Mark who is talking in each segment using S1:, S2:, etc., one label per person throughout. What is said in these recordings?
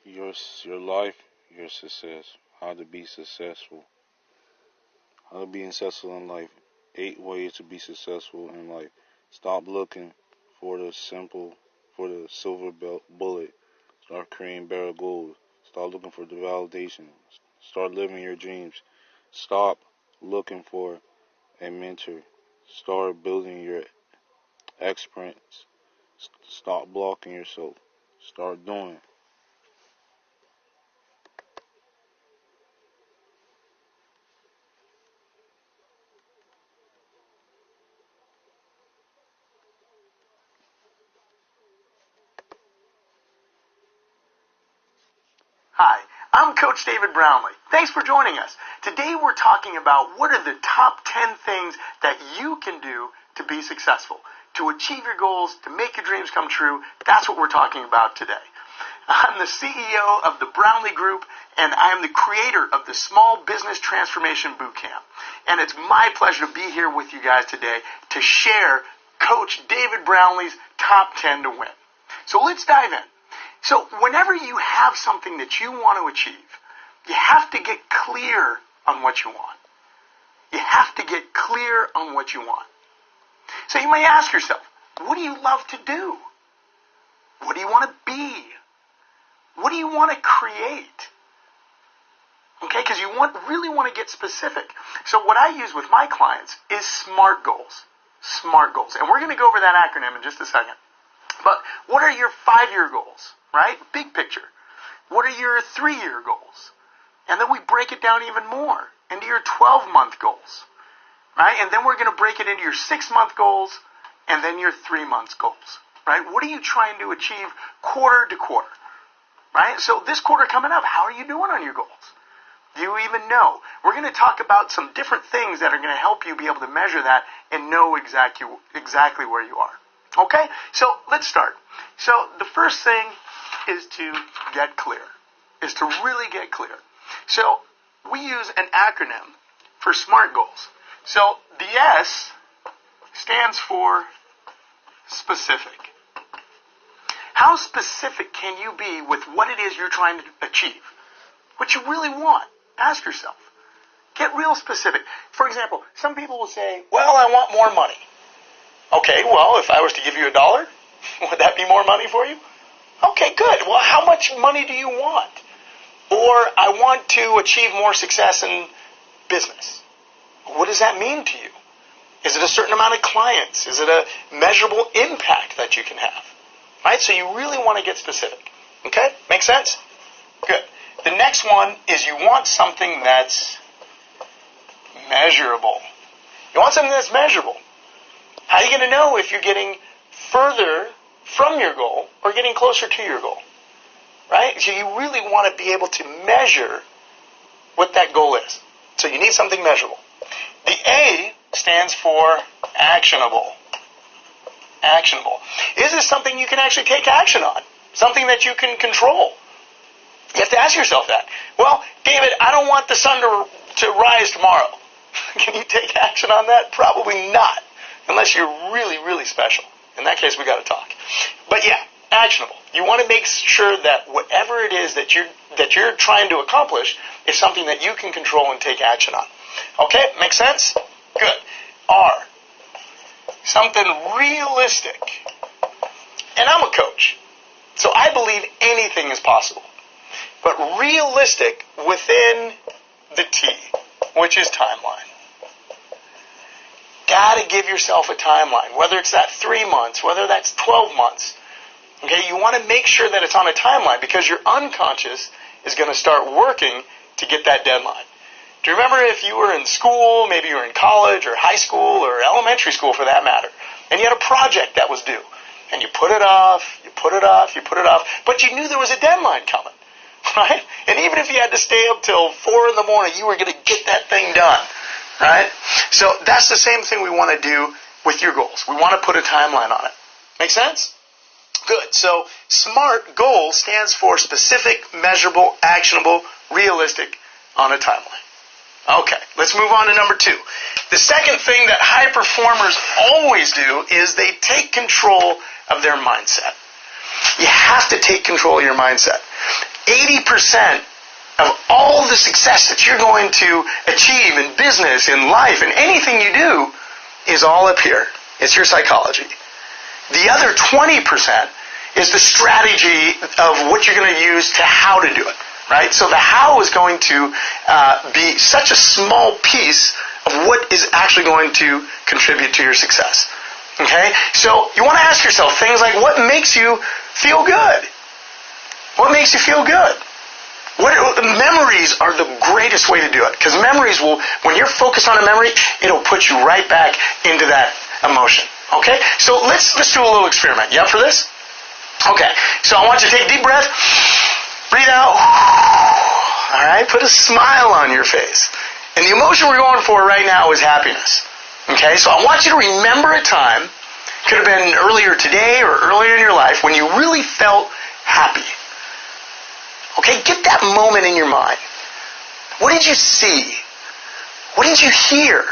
S1: your life, your success. How to be successful. How to be successful in life. 8 ways to be successful in life. Stop looking for for the silver bullet. Start creating better goals. Start looking for the validation. Start living your dreams. Stop looking for a mentor. Start building your experience. Stop blocking yourself. Start doing.
S2: Hi, I'm Coach David Brownlee. Thanks for joining us. Today we're talking about what are the top 10 things that you can do to be successful, to achieve your goals, to make your dreams come true. That's what we're talking about today. I'm the CEO of the Brownlee Group, and I am the creator of the Small Business Transformation Bootcamp. And it's my pleasure to be here with you guys today to share Coach David Brownlee's top 10 to win. So let's dive in. So whenever you have something that you want to achieve, you have to get clear on what you want. You have to get clear on what you want. So you may ask yourself, what do you love to do? What do you want to be? What do you want to create? Okay, because you really want to get specific. So what I use with my clients is SMART goals. SMART goals. And we're going to go over that acronym in just a second. But what are your 5-year goals, right? Big picture. What are your 3-year goals? And then we break it down even more into your 12-month goals, right? And then we're going to break it into your 6-month goals and then your 3-month goals, right? What are you trying to achieve quarter to quarter, right? So this quarter coming up, how are you doing on your goals? Do you even know? We're going to talk about some different things that are going to help you be able to measure that and know exactly where you are. Okay, so let's start. So the first thing is to get clear, is to really get clear. So we use an acronym for SMART goals. So the S stands for specific. How specific can you be with what it is you're trying to achieve? What you really want? Ask yourself. Get real specific. For example, some people will say, well, I want more money. Okay, well, if I was to give you $1, would that be more money for you? Okay, good. Well, how much money do you want? Or I want to achieve more success in business. What does that mean to you? Is it a certain amount of clients? Is it a measurable impact that you can have? Right? So you really want to get specific. Okay? Make sense? Good. The next one is you want something that's measurable. You want something that's measurable. How are you going to know if you're getting further from your goal or getting closer to your goal? Right? So you really want to be able to measure what that goal is. So you need something measurable. The A stands for actionable. Actionable. Is this something you can actually take action on? Something that you can control? You have to ask yourself that. Well, David, I don't want the sun to rise tomorrow. Can you take action on that? Probably not. Unless you're really, really special. In that case, we got to talk. But yeah, actionable. You want to make sure that whatever it is that you're trying to accomplish is something that you can control and take action on. Okay, make sense? Good. R. Something realistic. And I'm a coach, so I believe anything is possible. But realistic within the T, which is timeline. Got to give yourself a timeline, whether it's that 3 months, whether that's 12 months. Okay, you want to make sure that it's on a timeline because your unconscious is going to start working to get that deadline. Do you remember if you were in school, maybe you were in college or high school or elementary school for that matter, and you had a project that was due, and you put it off, you put it off, you put it off, but you knew there was a deadline coming, right? And even if you had to stay up till 4 in the morning, you were going to get that thing done. Right? So that's the same thing we want to do with your goals. We want to put a timeline on it. Make sense? Good. So SMART goal stands for specific, measurable, actionable, realistic, on a timeline. Okay, let's move on to number 2. The second thing that high performers always do is they take control of their mindset. You have to take control of your mindset. 80% of all the success that you're going to achieve in business, in life, in anything you do is all up here. It's your psychology. The other 20% is the strategy of what you're going to use to how to do it, right? So the how is going to be such a small piece of what is actually going to contribute to your success. Okay? So you want to ask yourself things like, what makes you feel good? What makes you feel good? Memories are the greatest way to do it, because memories will, when you're focused on a memory, it'll put you right back into that emotion. Okay? So let's do a little experiment. You up for this? Okay. So I want you to take a deep breath, breathe out. All right? Put a smile on your face. And the emotion we're going for right now is happiness. Okay? So I want you to remember a time, could have been earlier today or earlier in your life, when you really felt happy. Okay, get that moment in your mind. What did you see? What did you hear?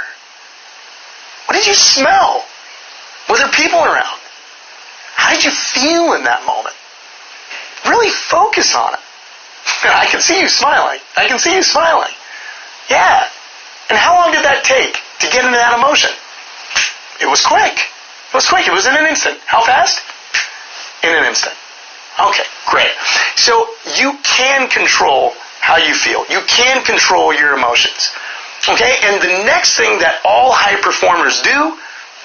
S2: What did you smell? Were there people around? How did you feel in that moment? Really focus on it. I can see you smiling. I can see you smiling. Yeah. And how long did that take to get into that emotion? It was quick. It was quick. It was in an instant. How fast? In an instant. Okay, great. So you can control how you feel. You can control your emotions. Okay, and the next thing that all high performers do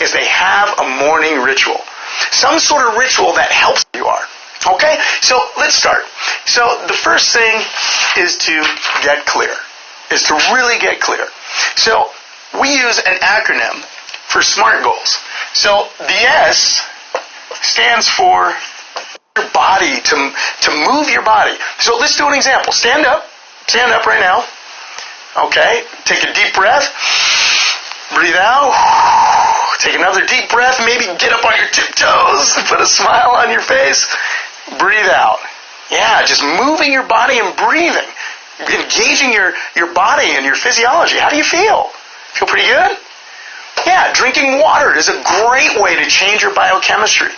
S2: is they have a morning ritual. Some sort of ritual that helps you are. Okay, so let's start. So the first thing is to get clear, is to really get clear. So we use an acronym for SMART goals. So the S stands for your body, to move your body. So let's do an example. Stand up right now. Okay, take a deep breath, breathe out, take another deep breath, maybe get up on your tiptoes, put a smile on your face, breathe out. Yeah, just moving your body and breathing, engaging your body and your physiology. How do you feel? Feel pretty good? Yeah, drinking water is a great way to change your biochemistry,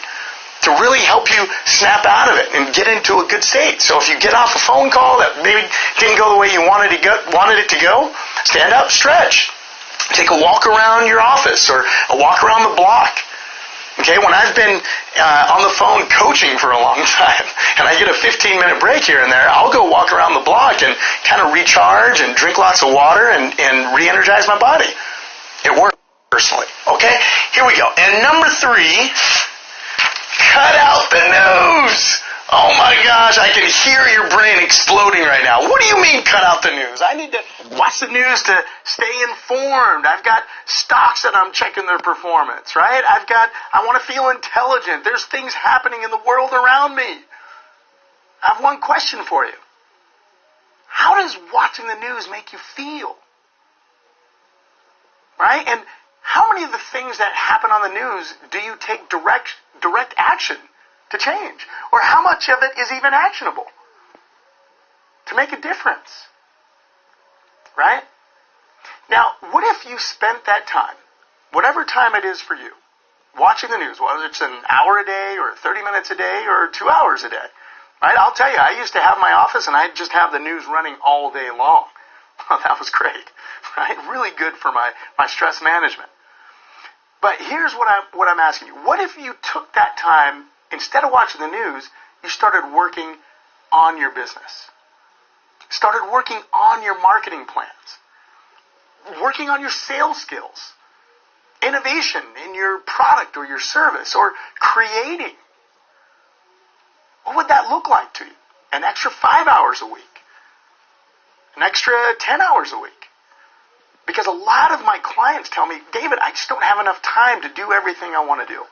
S2: to really help you snap out of it and get into a good state. So if you get off a phone call that maybe didn't go the way you wanted it to go, stand up, stretch. Take a walk around your office or a walk around the block. Okay, when I've been on the phone coaching for a long time and I get a 15-minute break here and there, I'll go walk around the block and kind of recharge and drink lots of water and re-energize my body. It works personally. Okay, here we go. And number 3, cut out the news. Oh my gosh, I can hear your brain exploding right now. What do you mean cut out the news? I need to watch the news to stay informed. I've got stocks that I'm checking their performance, right? I want to feel intelligent. There's things happening in the world around me. I have one question for you. How does watching the news make you feel? Right? And how many of the things that happen on the news do you take direct action to change? Or how much of it is even actionable to make a difference? Right? Now, what if you spent that time, whatever time it is for you, watching the news, whether it's an hour a day or 30 minutes a day or 2 hours a day? Right? I'll tell you, I used to have my office and I'd just have the news running all day long. That was great. Right? Really good for my stress management. But here's what I'm asking you. What if you took that time, instead of watching the news, you started working on your business? Started working on your marketing plans. Working on your sales skills. Innovation in your product or your service, or creating. What would that look like to you? An extra 5 hours a week. An extra 10 hours a week. Because a lot of my clients tell me, David, I just don't have enough time to do everything I want to do.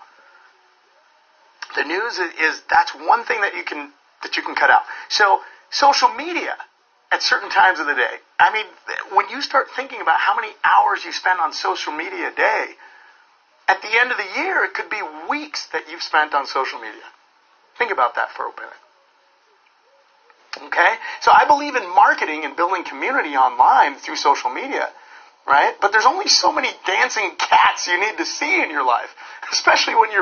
S2: The news is that's one thing that you can cut out. So social media at certain times of the day. I mean, when you start thinking about how many hours you spend on social media a day, at the end of the year, it could be weeks that you've spent on social media. Think about that for a minute. Okay? So I believe in marketing and building community online through social media. Right? But there's only so many dancing cats you need to see in your life, especially when you're